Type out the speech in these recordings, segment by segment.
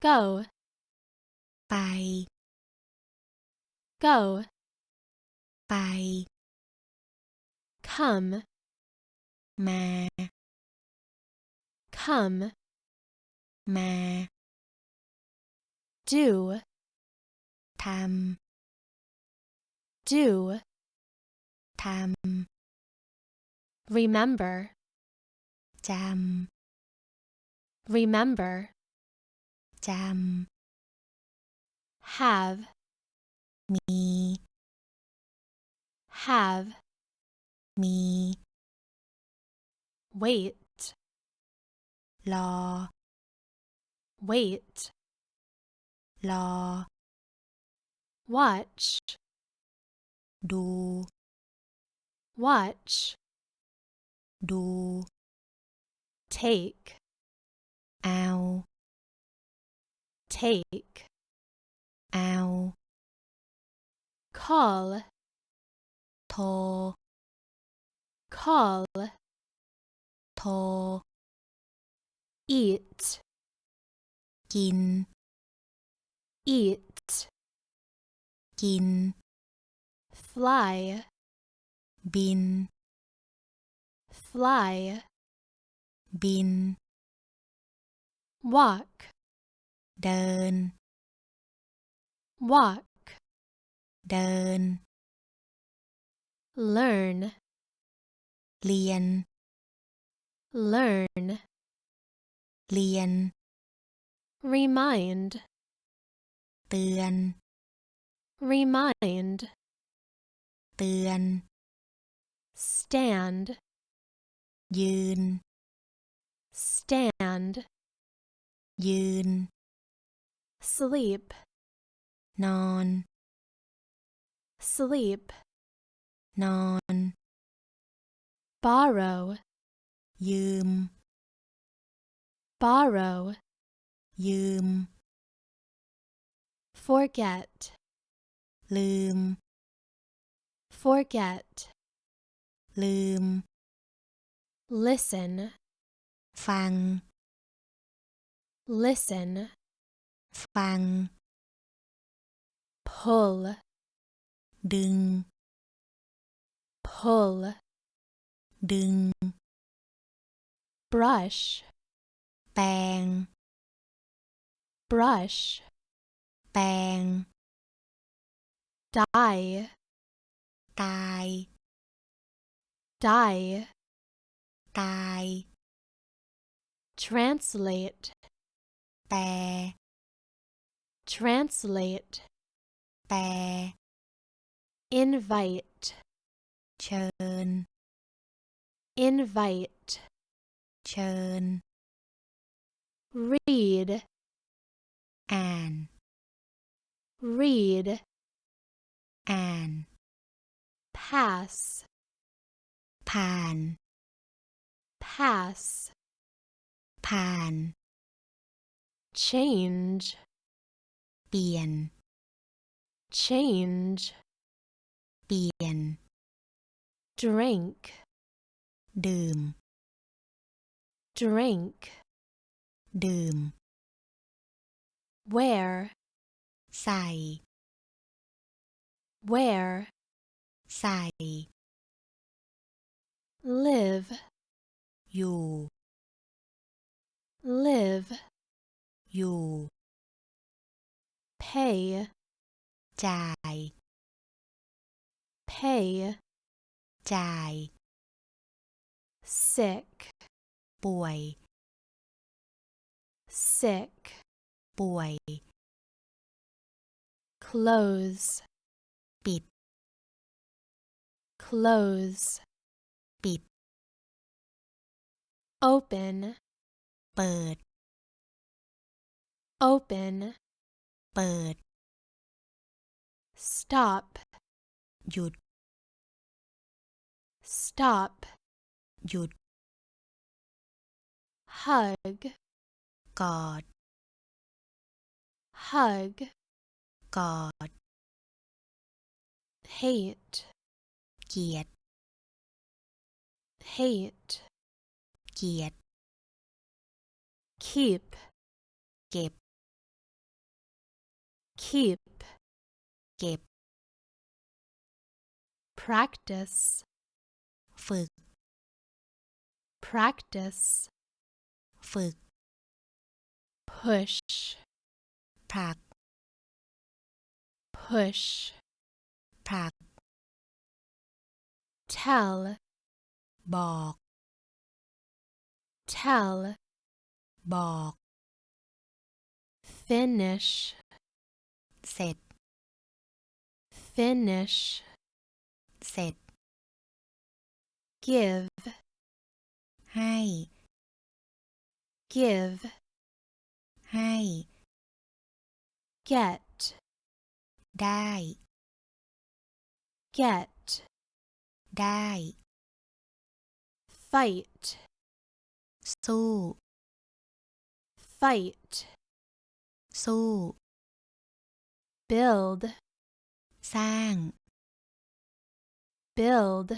go ไป go ไป come มา come มา do ทำ do ทำ remember ำจำ remember จำ have มี have มี wait รอ wait รอ watch ดู watch ดู take เอา take เอา call โทร call โทร eat กิน eat กิน fly บิน fly บิน walk เดิน walk เดิน learn เรียน learn เรียน remind เตือน remind เตือน stand ยืน stand ยืน sleep นอน sleep นอน borrow ยืม borrow ยืม forget ลืม forget ลืม listen ฟัง listen ฟัง pull ดึง pull ดึง brush แปรง brush แปรง die ตาย die ตาย translate แปล translate แปล invite เชิญ invite เชิญ read อ่าน read อ่าน pass ผ่าน pass ผ่าน change เปลี่ยน change เปลี่ยน drink ดื่ม drink ดื่ม wear ใส่ wear ใส่ live อยู่ live อยู่ pay จ่าย pay จ่าย sick ป่วย sick ป่วย close ปิด close ปิด open เปิด open เปิด stop หยุด stop หยุด hug กอด hug กอด hate เกลียด hate เกลียด keep เก็บ keep เก็บ practice ฝึก practice ฝึก push ผลัก push ผลัก tell บอก tell บอก finish เสร็จ finish เสร็จ give ให้ give ให้ get ได้ get ได้ fight สู้ fight สู้ build สร้าง build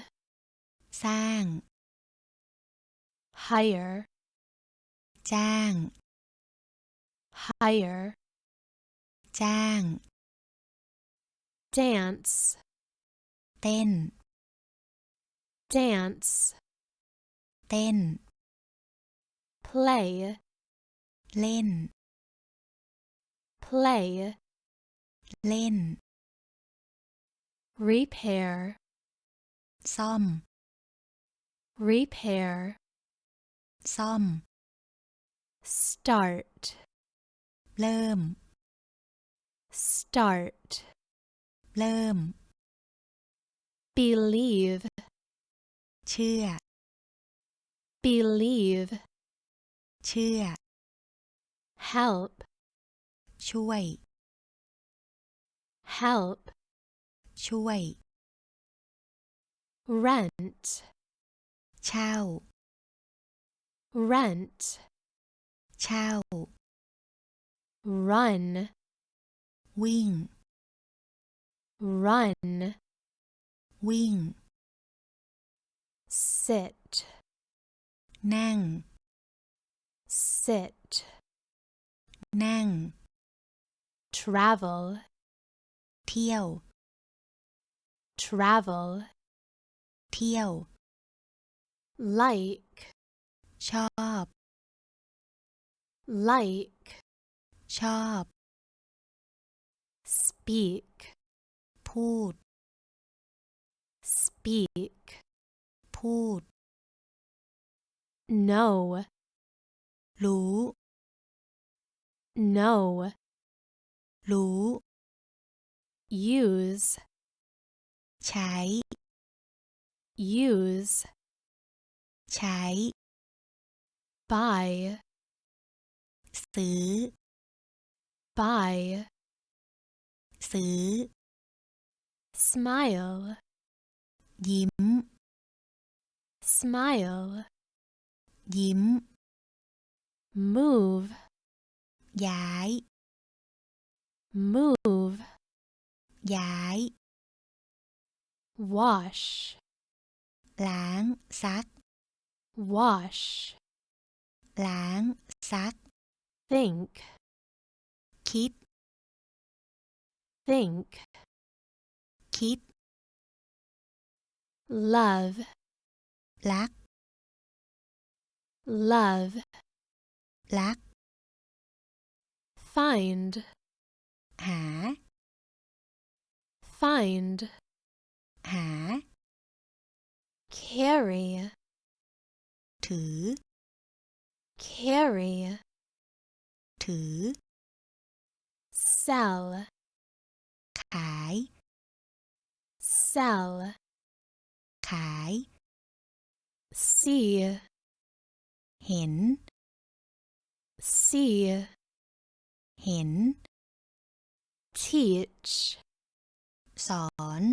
สร้าง hire จ้าง hire จ้าง dance เต้น dance เต้น play เล่น play เล่น repair ซ่อม repair ซ่อม start เริ่ม start เริ่ม believe เชื่อ believe เชื่อ help ช่วย help ช่วย rent เช่า rent เช่า run วิ่ง run วิ่ง sit นั่ง sit นั่ง travel เที่ยว travel เที่ยว like ชอบ like ชอบ speak พูด speak พูด know รู้ know รู้ use ใช้ use ใช้ buy ซื้อ buy ซื้อ smile ยิ้ม smile ยิ้ม move ย้าย move ย้าย wash ล้างซัก wash ล้างซัก think คิด think คิด love รัก love รัก find หา find หา carry ถือ carry ถือ sell ขาย sell ขาย see เห็น see เห็น teach สอน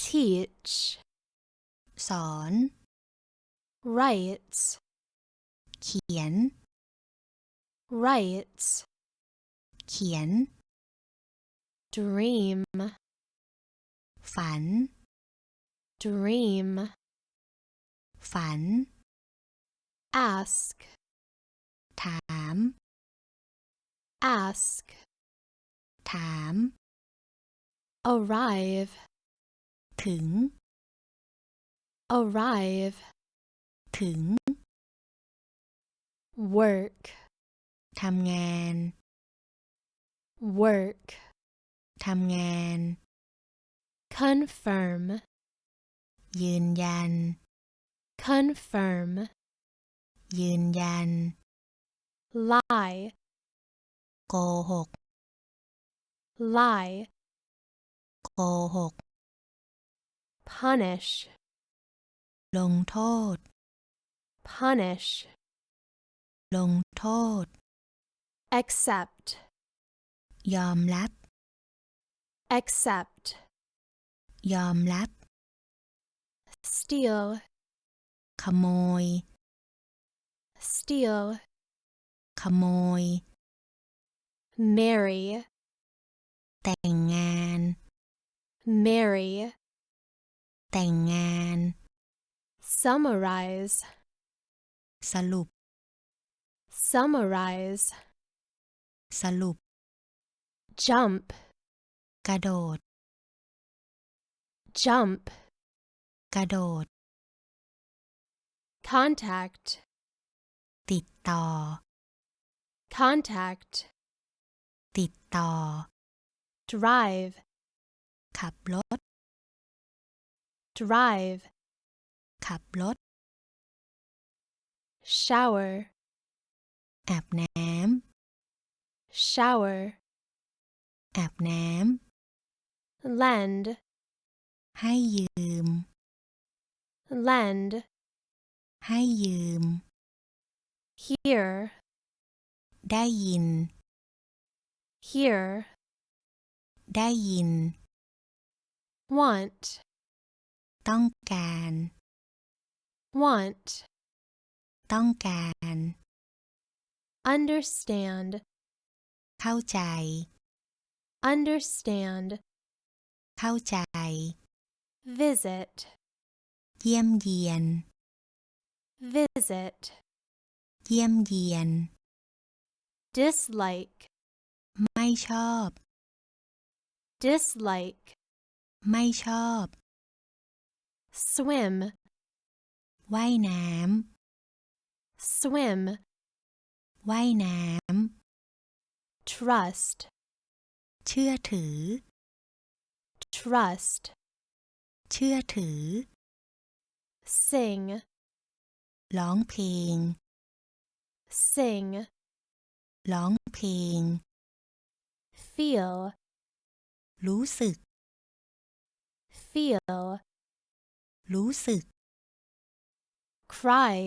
teach สอน write เขียน write เขียน dream ฝัน dream ฝัน ask ถาม ask ถาม arrive, ถึง arrive, ถึง work, ทำงาน work, ทำงาน confirm, ยืนยัน confirm, ยืนยัน lie, โกหก lie, โกหก punish, ลงโทษ punish, ลงโทษ accept, ยอมรับ accept, ยอมรับ steal, ขโมย steal, ขโมย marry, แต่งงาน marry, แต่งงาน summarize, สรุป summarize, สรุป jump, กระโดด jump, กระโดด contact, ติดต่อ contact, ติดต่อ drive, ขับรถ drive, ขับรถ shower, อาบน้ำ shower, อาบน้ำ lend, ให้ยืม lend, ให้ยืม hear, ได้ยิน hear, ได้ยิน want, ต้องการ want, ต้องการ understand, เข้าใจ understand, เข้าใจ visit, เยี่ยมเยียน visit, เยี่ยมเยียน dislike, ไม่ชอบ dislike, ไม่ชอบ swim, ว่ายน้ swim, ำ ว่ายน้ trust, ำ เชื่อถือ trust, เชื่อถือ sing, ร้องเพลง sing, ร้องเพลง feel, รู้สึก feel, รู้สึก cry,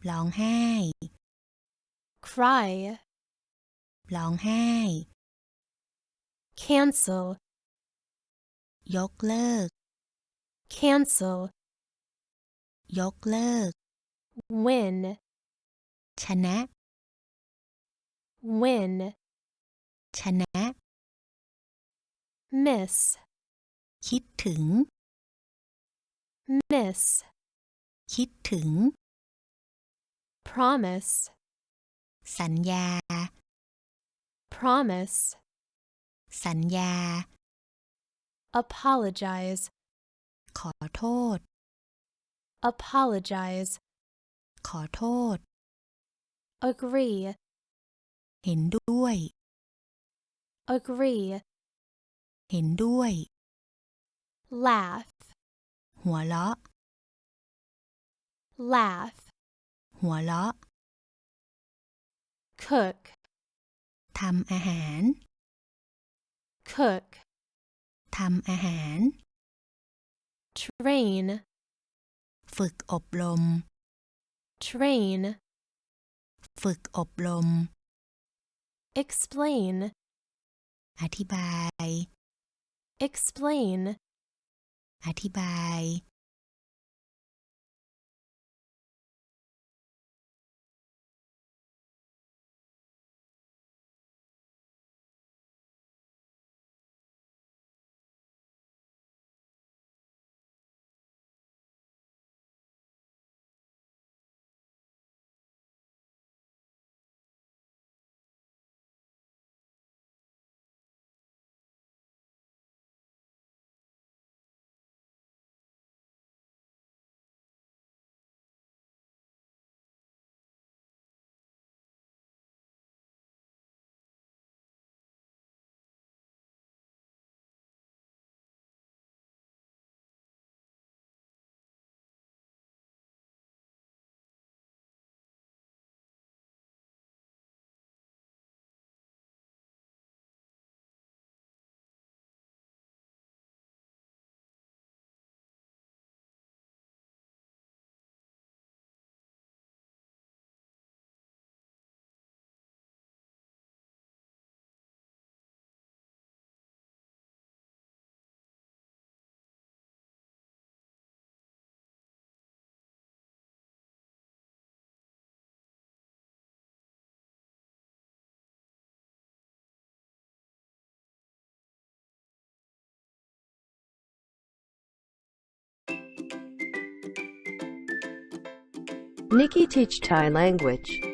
ร้องไห้ cry, ร้องไห้ cancel, ยกเลิก cancel, ยกเลิก win, ชนะ win, ชนะ miss, คิดถึง miss, คิดถึง promise, สัญญา promise, สัญญา apologize, ขอโทษ apologize, ขอโทษ agree, เห็นด้วย agree, เห็นด้วย laugh, หัวเราะ laugh, หัวเราะ cook, ทำอาหาร cook, ทำอาหาร train, ฝึกอบรม train, ฝึกอบรม explain, อธิบาย explain, อธิบาย Nikki teach Thai language.